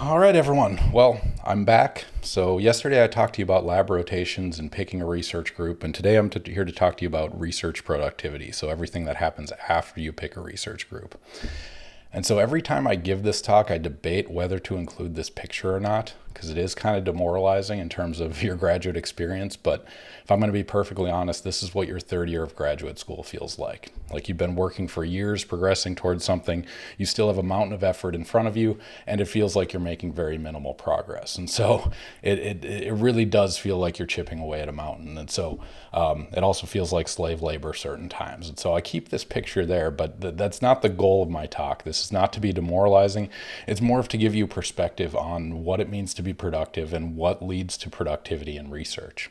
All right, everyone. Well, I'm back. So, yesterday I talked to you about lab rotations and picking a research group, and today I'm here to talk to you about research productivity. So, everything that happens after you pick a research group. And so every time I give this talk, I debate whether to include this picture or not, because it is kind of demoralizing in terms of your graduate experience. But if I'm going to be perfectly honest, this is what your third year of graduate school feels like. Like you've been working for years, progressing towards something. You still have a mountain of effort in front of you, and it feels like you're making very minimal progress. And so it really does feel like you're chipping away at a mountain. And so it also feels like slave labor certain times. And so I keep this picture there, but that's not the goal of my talk. This is not to be demoralizing. It's more of to give you perspective on what it means to be productive and what leads to productivity in research.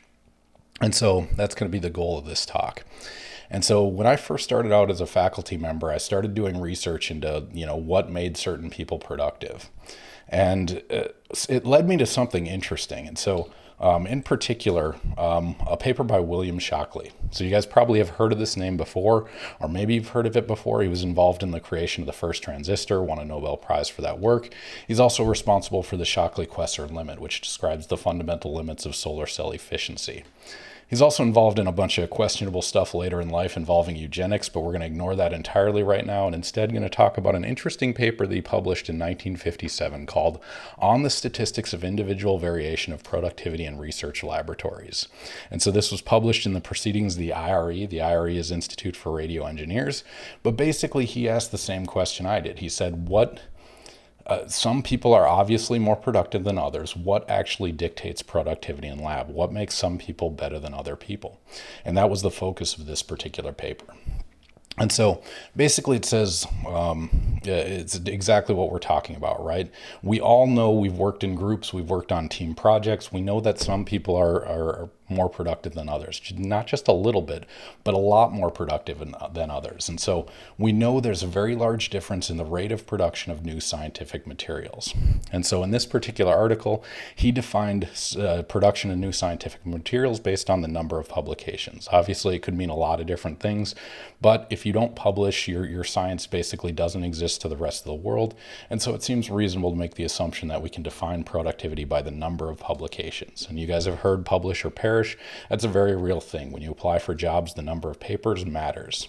And so that's going to be the goal of this talk. And so when I first started out as a faculty member, I started doing research into, what made certain people productive. And it led me to something interesting. And so in particular, a paper by William Shockley. So you guys probably have heard of this name before, or maybe you've heard of it before. He was involved in the creation of the first transistor, won a Nobel Prize for that work. He's also responsible for the Shockley-Queisser limit, which describes the fundamental limits of solar cell efficiency. He's also involved in a bunch of questionable stuff later in life involving eugenics, but we're going to ignore that entirely right now and instead going to talk about an interesting paper that he published in 1957 called On the Statistics of Individual Variation of Productivity in Research Laboratories. And so this was published in the Proceedings of the IRE. The IRE is Institute for Radio Engineers. But basically, he asked the same question I did. He said, some people are obviously more productive than others. What actually dictates productivity in lab? What makes some people better than other people? And that was the focus of this particular paper. And so basically it says, it's exactly what we're talking about, right? We all know we've worked in groups, we've worked on team projects. We know that some people are more productive than others, not just a little bit, but a lot more productive than others. And so we know there's a very large difference in the rate of production of new scientific materials. And so in this particular article, he defined production of new scientific materials based on the number of publications. Obviously, it could mean a lot of different things, but if you don't publish, your science basically doesn't exist to the rest of the world. And so it seems reasonable to make the assumption that we can define productivity by the number of publications. And you guys have heard publish or perish. That's a very real thing. When you apply for jobs, the number of papers matters.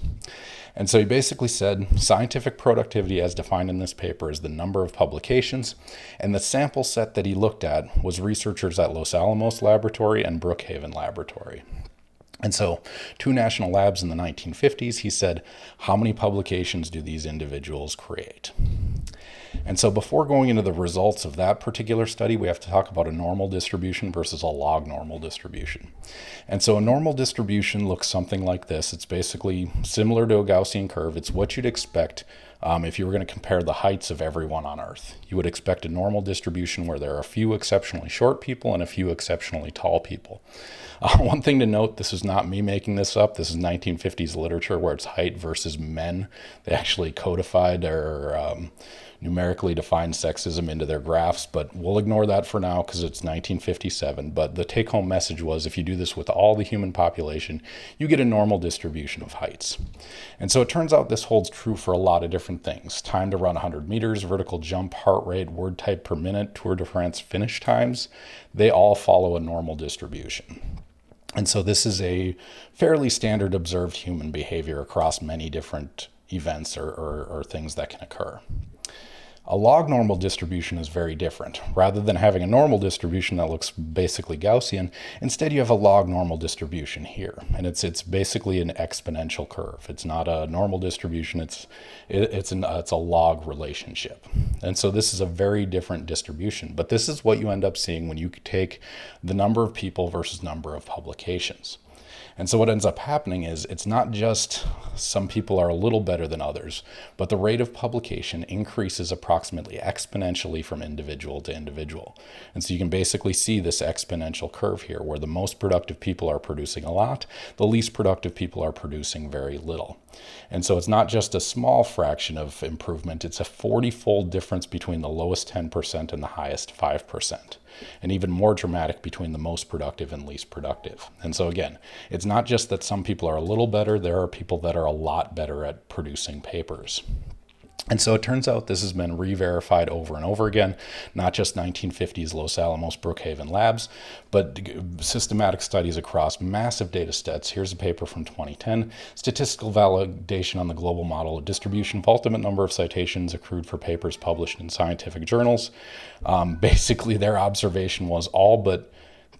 And so he basically said scientific productivity as defined in this paper is the number of publications. And the sample set that he looked at was researchers at Los Alamos Laboratory and Brookhaven Laboratory. And so, two national labs in the 1950s, he said, how many publications do these individuals create? And so before going into the results of that particular study, we have to talk about a normal distribution versus a log normal distribution. And so a normal distribution looks something like this. It's basically similar to a Gaussian curve. It's what you'd expect if you were going to compare the heights of everyone on Earth. You would expect a normal distribution where there are a few exceptionally short people and a few exceptionally tall people. One thing to note, this is not me making this up. This is 1950s literature where it's height versus men. They actually codified or numerically defined sexism into their graphs, but we'll ignore that for now because it's 1957. But the take-home message was if you do this with all the human population, you get a normal distribution of heights. And so it turns out this holds true for a lot of different things. Time to run 100 meters, vertical jump, heart rate, word type per minute, Tour de France finish times, they all follow a normal distribution. And so this is a fairly standard observed human behavior across many different events or things that can occur. A log normal distribution is very different. Rather than having a normal distribution that looks basically Gaussian, instead you have a log normal distribution here. And it's basically an exponential curve. It's not a normal distribution, it's a log relationship. And so this is a very different distribution. But this is what you end up seeing when you take the number of people versus number of publications. And so what ends up happening is it's not just some people are a little better than others, but the rate of publication increases approximately exponentially from individual to individual. And so you can basically see this exponential curve here where the most productive people are producing a lot, the least productive people are producing very little. And so it's not just a small fraction of improvement, it's a 40-fold difference between the lowest 10% and the highest 5%. And even more dramatic between the most productive and least productive. And so again, it's not just that some people are a little better, there are people that are a lot better at producing papers. And so it turns out this has been re-verified over and over again, not just 1950s Los Alamos Brookhaven labs, but systematic studies across massive data sets. Here's a paper from 2010, Statistical Validation on the Global Model of Distribution of Ultimate Number of Citations Accrued for Papers Published in Scientific Journals. Basically, their observation was all but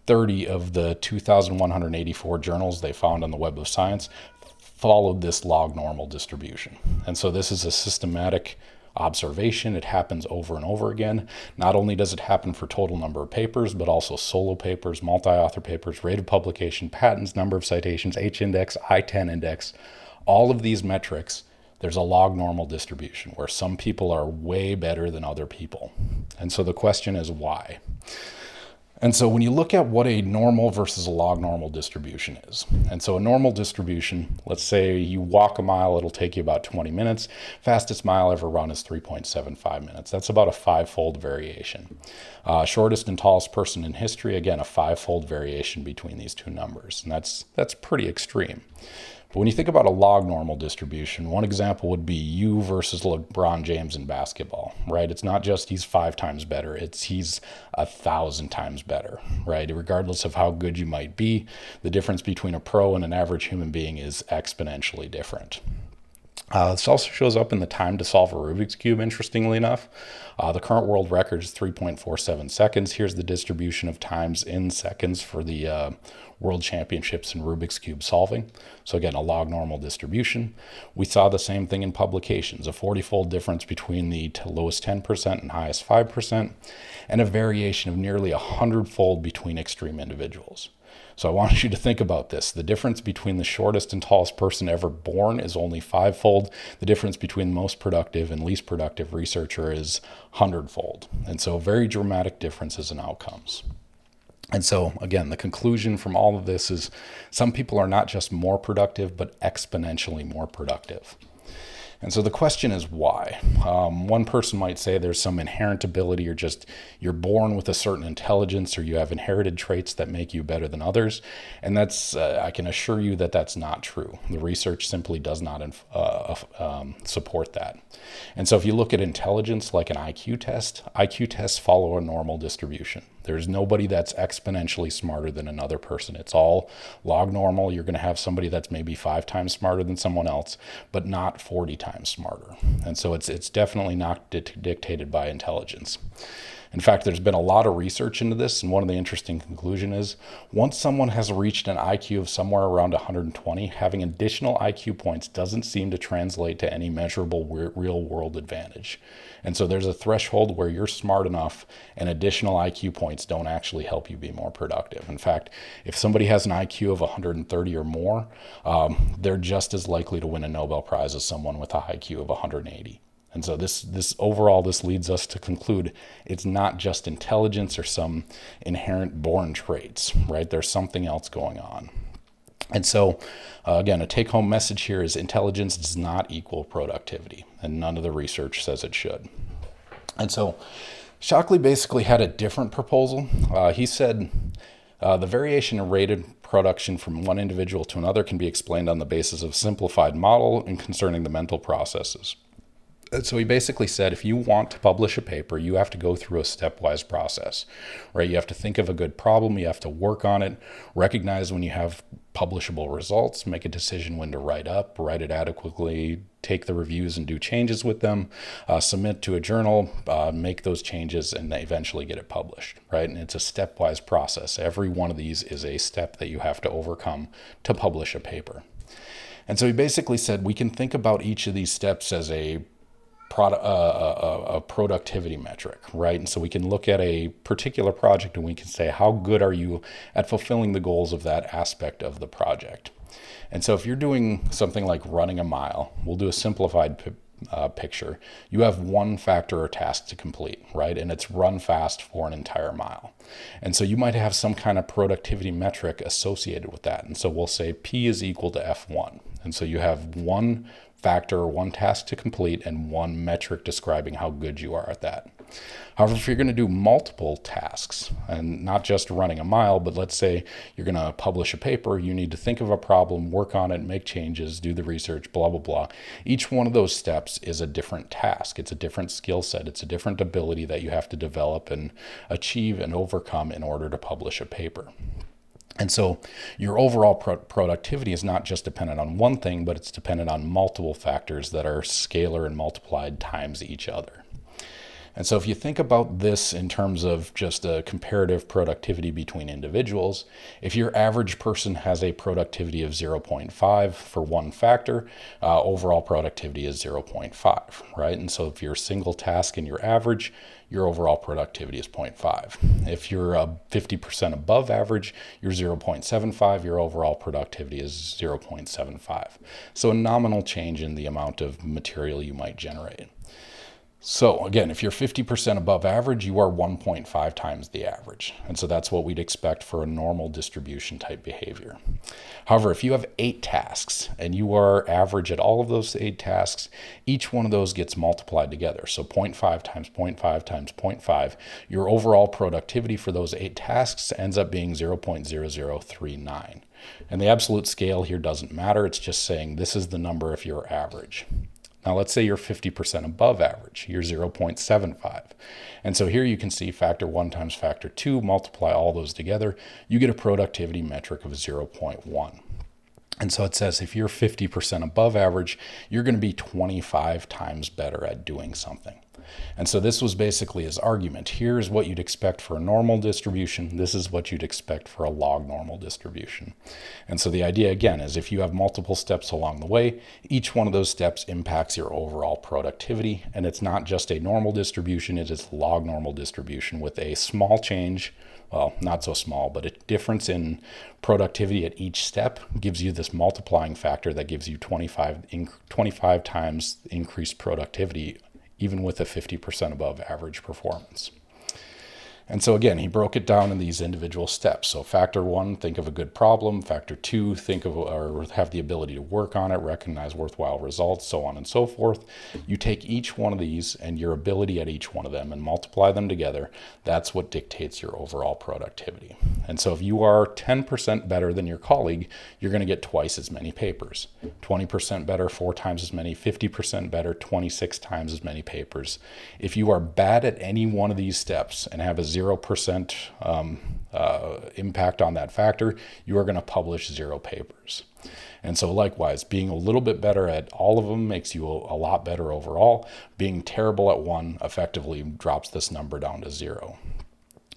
30 of the 2,184 journals they found on the Web of Science followed this log normal distribution. And so this is a systematic observation. It happens over and over again. Not only does it happen for total number of papers, but also solo papers, multi-author papers, rate of publication, patents, number of citations, H-index, I-10 index. All of these metrics, there's a log normal distribution where some people are way better than other people. And so the question is why? And so when you look at what a normal versus a log normal distribution is, and so a normal distribution, let's say you walk a mile, it'll take you about 20 minutes. Fastest mile ever run is 3.75 minutes. That's about a 5-fold variation. Shortest and tallest person in history, again, a 5-fold variation between these two numbers. And that's pretty extreme. But when you think about a log normal distribution, one example would be you versus LeBron James in basketball, right? It's not just he's 5 times better, it's he's 1,000 times better, right? Regardless of how good you might be, the difference between a pro and an average human being is exponentially different. This also shows up in the time to solve a Rubik's Cube, interestingly enough. The current world record is 3.47 seconds. Here's the distribution of times in seconds for the World Championships in Rubik's Cube solving. So again, a log normal distribution. We saw the same thing in publications, a 40-fold difference between the lowest 10% and highest 5%, and a variation of nearly 100-fold between extreme individuals. So I want you to think about this. The difference between the shortest and tallest person ever born is only 5-fold. The difference between the most productive and least productive researcher is 100-fold. And so very dramatic differences in outcomes. And so, again, the conclusion from all of this is some people are not just more productive, but exponentially more productive. And so the question is why? One person might say there's some inherent ability or just you're born with a certain intelligence or you have inherited traits that make you better than others. And that's, I can assure you that that's not true. The research simply does not support that. And so if you look at intelligence like an IQ tests follow a normal distribution. There's nobody that's exponentially smarter than another person. It's all log normal. You're going to have somebody that's maybe 5 times smarter than someone else, but not 40 times smarter. And so it's definitely not dictated by intelligence. In fact, there's been a lot of research into this, and one of the interesting conclusions is once someone has reached an IQ of somewhere around 120, having additional IQ points doesn't seem to translate to any measurable real-world advantage. And so there's a threshold where you're smart enough and additional IQ points don't actually help you be more productive. In fact, if somebody has an IQ of 130 or more, they're just as likely to win a Nobel Prize as someone with a IQ of 180. And so this leads us to conclude it's not just intelligence or some inherent born traits, right? There's something else going on. And so, again, a take-home message here is intelligence does not equal productivity, and none of the research says it should. And so Shockley basically had a different proposal. He said the variation in rated production from one individual to another can be explained on the basis of a simplified model and concerning the mental processes. So he basically said, if you want to publish a paper, you have to go through a stepwise process, right? You have to think of a good problem. You have to work on it, recognize when you have publishable results, make a decision when to write it adequately, take the reviews and do changes with them, submit to a journal, make those changes, and eventually get it published, right? And it's a stepwise process. Every one of these is a step that you have to overcome to publish a paper. And so he basically said, we can think about each of these steps as a productivity metric, right? And so we can look at a particular project and we can say, how good are you at fulfilling the goals of that aspect of the project? And so if you're doing something like running a mile, we'll do a simplified picture. You have one factor or task to complete, right? And it's run fast for an entire mile. And so you might have some kind of productivity metric associated with that. And so we'll say P is equal to F1. And so you have one factor or one task to complete and one metric describing how good you are at that. However, if you're going to do multiple tasks and not just running a mile, but let's say you're going to publish a paper, you need to think of a problem, work on it, make changes, do the research, blah, blah, blah. Each one of those steps is a different task. It's a different skill set. It's a different ability that you have to develop and achieve and overcome in order to publish a paper. And so your overall productivity is not just dependent on one thing, but it's dependent on multiple factors that are scalar and multiplied times each other. And so if you think about this in terms of just a comparative productivity between individuals, if your average person has a productivity of 0.5 for one factor, overall productivity is 0.5, right? And so if you're a single task in your average, your overall productivity is 0.5. If you're 50% above average, you're 0.75, your overall productivity is 0.75. So a nominal change in the amount of material you might generate. So again, if you're 50% above average, you are 1.5 times the average. And so that's what we'd expect for a normal distribution type behavior. However, if you have 8 tasks and you are average at all of those 8 tasks, each one of those gets multiplied together. So 0.5 times 0.5 times 0.5, your overall productivity for those 8 tasks ends up being 0.0039. And the absolute scale here doesn't matter. It's just saying this is the number if you're average. Now, let's say you're 50% above average, you're 0.75. And so here you can see factor 1 times factor 2, multiply all those together, you get a productivity metric of 0.1. And so it says if you're 50% above average, you're going to be 25 times better at doing something. And so this was basically his argument. Here's what you'd expect for a normal distribution. This is what you'd expect for a log normal distribution. And so the idea, again, is if you have multiple steps along the way, each one of those steps impacts your overall productivity. And it's not just a normal distribution, it is log normal distribution with a small change, well, not so small, but a difference in productivity at each step gives you this multiplying factor that gives you 25 times increased productivity, even with a 50% above average performance. And so again, he broke it down in these individual steps. So factor 1, think of a good problem. Factor 2, think of or have the ability to work on it, recognize worthwhile results, so on and so forth. You take each one of these and your ability at each one of them and multiply them together. That's what dictates your overall productivity. And so if you are 10% better than your colleague, you're going to get twice as many papers. 20% better, 4 times as many. 50% better, 26 times as many papers. If you are bad at any one of these steps and have a 0% impact on that factor, you are going to publish 0 papers. And so likewise, being a little bit better at all of them makes you a lot better overall. Being terrible at one effectively drops this number down to 0.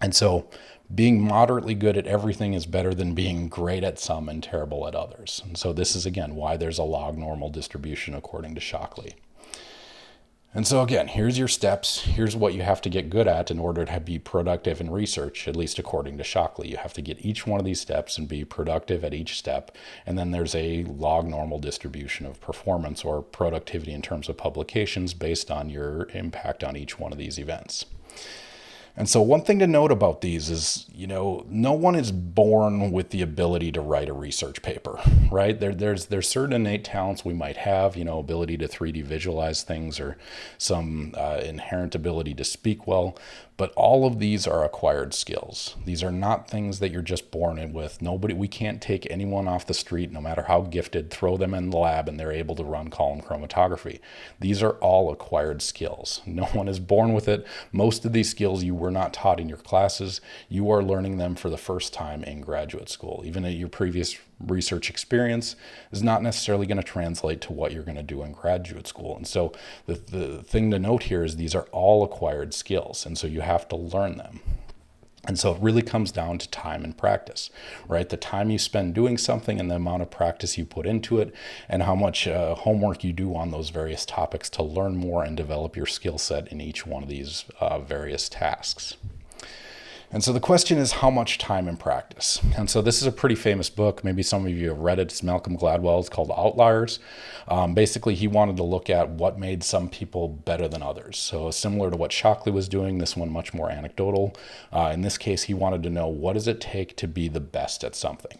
And so being moderately good at everything is better than being great at some and terrible at others. And so this is, again, why there's a log normal distribution according to Shockley. And so again, here's your steps. Here's what you have to get good at in order to be productive in research, at least according to Shockley. You have to get each one of these steps and be productive at each step. And then there's a log normal distribution of performance or productivity in terms of publications based on your impact on each one of these events. And so one thing to note about these is, no one is born with the ability to write a research paper, right? There's certain innate talents we might have, ability to 3D visualize things or some inherent ability to speak well. But all of these are acquired skills. These are not things that you're just born in with. We can't take anyone off the street, no matter how gifted, throw them in the lab and they're able to run column chromatography. These are all acquired skills. No one is born with it. Most of these skills you were not taught in your classes. You are learning them for the first time in graduate school. Even your previous research experience is not necessarily going to translate to what you're going to do in graduate school. And so the thing to note here is these are all acquired skills, and so you have to learn them. And so it really comes down to time and practice, right? The time you spend doing something and the amount of practice you put into it and how much homework you do on those various topics to learn more and develop your skill set in each one of these various tasks. And so the question is, how much time and practice? And so this is a pretty famous book. Maybe some of you have read it. It's Malcolm Gladwell. It's called Outliers. Basically, he wanted to look at what made some people better than others. So similar to what Shockley was doing, this one much more anecdotal. In this case, he wanted to know, what does it take to be the best at something?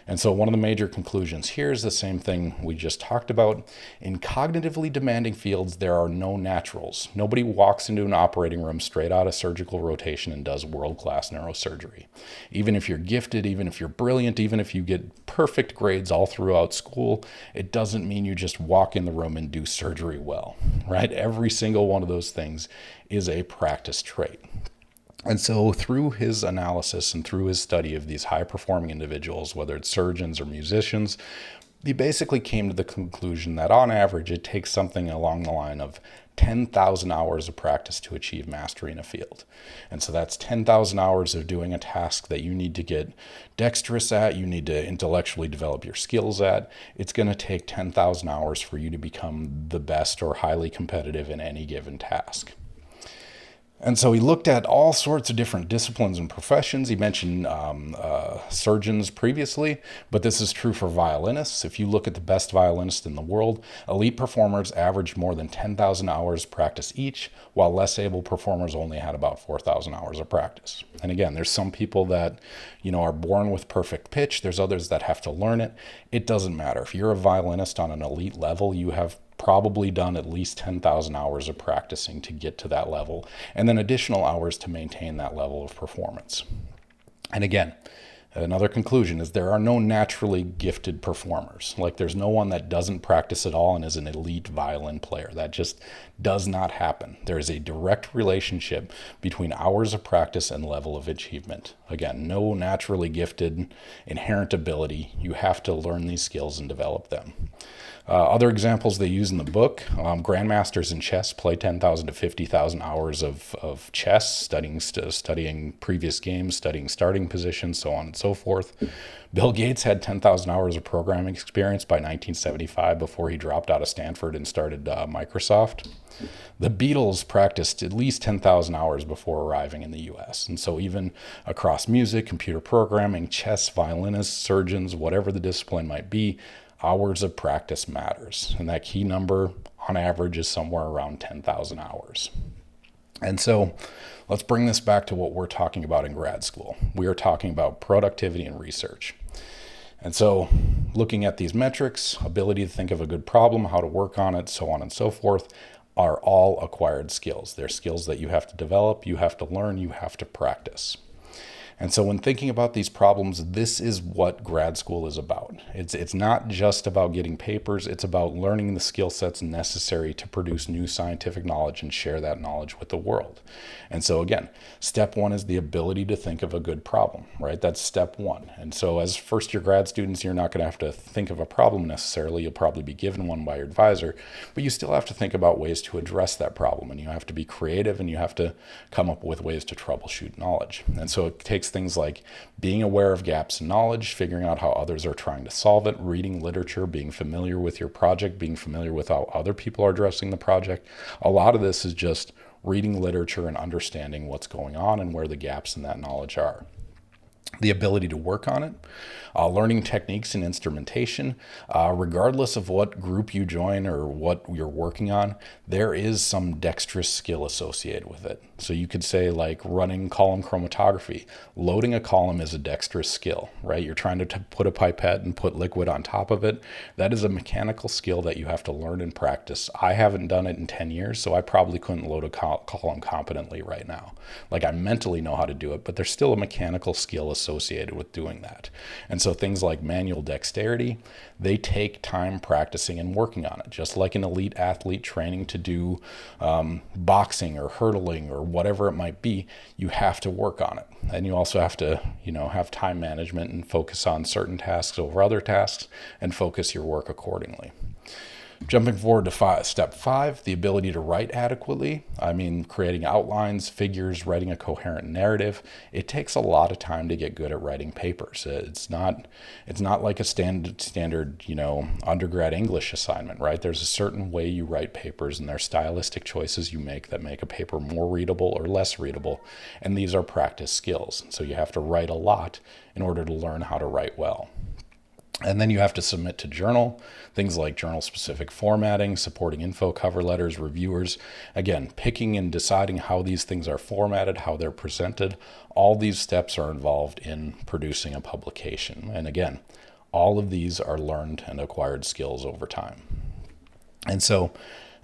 And so one of the major conclusions here is the same thing we just talked about. In cognitively demanding fields, there are no naturals. Nobody walks into an operating room straight out of surgical rotation and does world-class neurosurgery. Even if you're gifted, even if you're brilliant, even if you get perfect grades all throughout school, it doesn't mean you just walk in the room and do surgery well, right? Every single one of those things is a practice trait. And so through his analysis and through his study of these high-performing individuals, whether it's surgeons or musicians, he basically came to the conclusion that on average, it takes something along the line of 10,000 hours of practice to achieve mastery in a field. And so that's 10,000 hours of doing a task that you need to get dexterous at, you need to intellectually develop your skills at. It's going to take 10,000 hours for you to become the best or highly competitive in any given task. And so he looked at all sorts of different disciplines and professions. He mentioned surgeons previously, but this is true for violinists. If you look at the best violinists in the world, elite performers averaged more than 10,000 hours practice each, while less able performers only had about 4,000 hours of practice. And again, there's some people that, are born with perfect pitch. There's others that have to learn it. It doesn't matter. If you're a violinist on an elite level, you have probably done at least 10,000 hours of practicing to get to that level, and then additional hours to maintain that level of performance. And again, another conclusion is there are no naturally gifted performers. Like there's no one that doesn't practice at all and is an elite violin player. That just does not happen. There is a direct relationship between hours of practice and level of achievement. Again, no naturally gifted inherent ability. You have to learn these skills and develop them. Other examples they use in the book, grandmasters in chess play 10,000 to 50,000 hours of chess, studying previous games, studying starting positions, so on and so forth. Bill Gates had 10,000 hours of programming experience by 1975 before he dropped out of Stanford and started Microsoft. The Beatles practiced at least 10,000 hours before arriving in the US. And so even across music, computer programming, chess, violinists, surgeons, whatever the discipline might be, hours of practice matters. And that key number on average is somewhere around 10,000 hours. And so let's bring this back to what we're talking about in grad school. We are talking about productivity and research. And so looking at these metrics, ability to think of a good problem, how to work on it, so on and so forth, are all acquired skills. They're skills that you have to develop, you have to learn, you have to practice. And so when thinking about these problems, this is what grad school is about. It's not just about getting papers, it's about learning the skill sets necessary to produce new scientific knowledge and share that knowledge with the world. And so again, step one is the ability to think of a good problem, right? That's step one. And so as first year grad students, you're not going to have to think of a problem necessarily. You'll probably be given one by your advisor, but you still have to think about ways to address that problem. And you have to be creative and you have to come up with ways to troubleshoot knowledge. And so it takes things like being aware of gaps in knowledge, figuring out how others are trying to solve it, reading literature, being familiar with your project, being familiar with how other people are addressing the project. A lot of this is just reading literature and understanding what's going on and where the gaps in that knowledge are. The ability to work on it, learning techniques and instrumentation. Regardless of what group you join or what you're working on, there is some dexterous skill associated with it. So you could say like running column chromatography. Loading a column is a dexterous skill, right? You're trying to put a pipette and put liquid on top of it. That is a mechanical skill that you have to learn and practice. I haven't done it in 10 years, so I probably couldn't load a column competently right now. Like I mentally know how to do it, but there's still a mechanical skill associated with doing that. And so things like manual dexterity, they take time practicing and working on it. Just like an elite athlete training to do boxing or hurdling or whatever it might be, you have to work on it. And you also have to, have time management and focus on certain tasks over other tasks and focus your work accordingly. Jumping forward to step 5, the ability to write adequately. Creating outlines, figures, writing a coherent narrative. It takes a lot of time to get good at writing papers. It's not like a standard, undergrad English assignment, right? There's a certain way you write papers and there's stylistic choices you make that make a paper more readable or less readable. And these are practice skills. So you have to write a lot in order to learn how to write well. And then you have to submit to journal, things like journal-specific formatting, supporting info, cover letters, reviewers. Again, picking and deciding how these things are formatted, how they're presented. All these steps are involved in producing a publication. And again, All of these are learned and acquired skills over time. And so,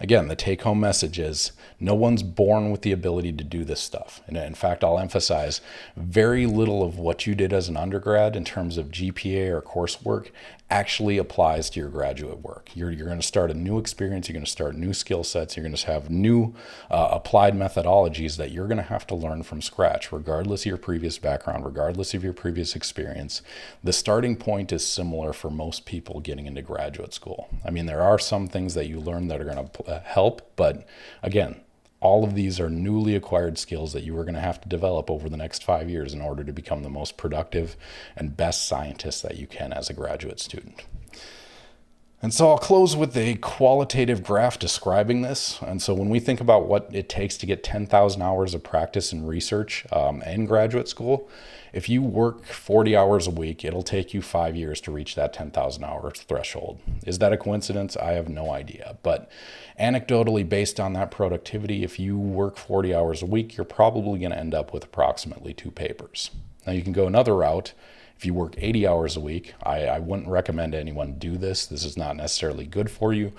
again, the take-home message is no one's born with the ability to do this stuff. And in fact, I'll emphasize very little of what you did as an undergrad in terms of GPA or coursework actually applies to your graduate work. You're going to start a new experience. You're going to start new skill sets. You're going to have new applied methodologies that you're going to have to learn from scratch, regardless of your previous background, regardless of your previous experience. The starting point is similar for most people getting into graduate school. I mean, there are some things that you learn that are going to help, but again, all of these are newly acquired skills that you are going to have to develop over the next 5 years in order to become the most productive and best scientist that you can as a graduate student. And so I'll close with a qualitative graph describing this. And so when we think about what it takes to get 10,000 hours of practice and research in graduate school, if you work 40 hours a week, it'll take you 5 years to reach that 10,000 hour threshold. Is that a coincidence? I have no idea. But anecdotally, based on that productivity, if you work 40 hours a week, you're probably going to end up with approximately 2 papers. Now you can go another route. If you work 80 hours a week, I wouldn't recommend anyone do this. This is not necessarily good for you,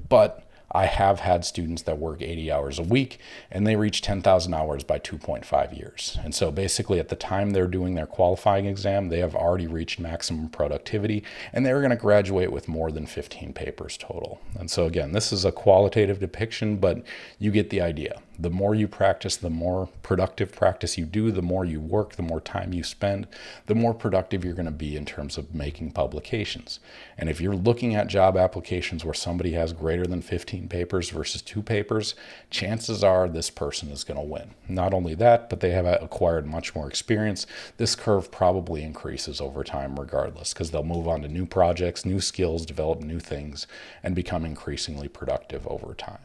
but I have had students that work 80 hours a week and they reach 10,000 hours by 2.5 years. And so basically at the time they're doing their qualifying exam, they have already reached maximum productivity and they're going to graduate with more than 15 papers total. And so again, this is a qualitative depiction, but you get the idea. The more you practice, the more productive practice you do, the more you work, the more time you spend, the more productive you're going to be in terms of making publications. And if you're looking at job applications where somebody has greater than 15 papers versus 2 papers, chances are this person is going to win. Not only that, but they have acquired much more experience. This curve probably increases over time regardless, because they'll move on to new projects, new skills, develop new things, and become increasingly productive over time.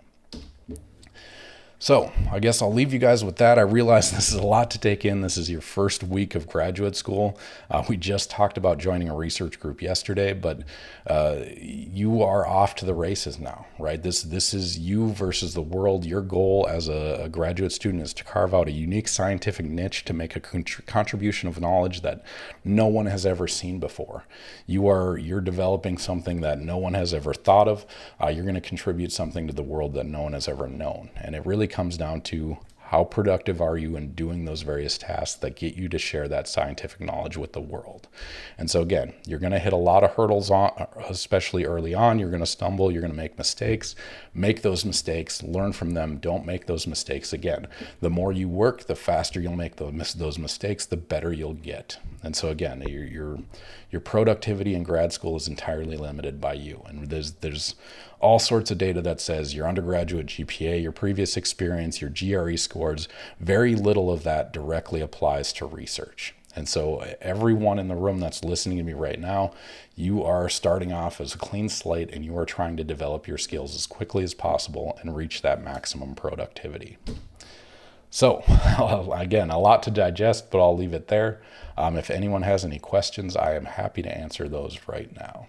So I guess I'll leave you guys with that. I realize this is a lot to take in. This is your first week of graduate school. We just talked about joining a research group yesterday, but you are off to the races now, right? This is you versus the world. Your goal as a graduate student is to carve out a unique scientific niche to make a contribution of knowledge that no one has ever seen before. You're developing something that no one has ever thought of. You're going to contribute something to the world that no one has ever known. And it really comes down to how productive are you in doing those various tasks that get you to share that scientific knowledge with the world. And so again, you're going to hit a lot of hurdles, especially early on. You're going to stumble, you're going to make mistakes. Make those mistakes, learn from them, don't make those mistakes again. The more you work, the faster you'll make those mistakes, the better you'll get. And so again, your productivity in grad school is entirely limited by you. And there's all sorts of data that says your undergraduate GPA, your previous experience, your GRE scores, very little of that directly applies to research. And so everyone in the room that's listening to me right now, you are starting off as a clean slate and you are trying to develop your skills as quickly as possible and reach that maximum productivity. So again, a lot to digest, but I'll leave it there. If anyone has any questions, I am happy to answer those right now.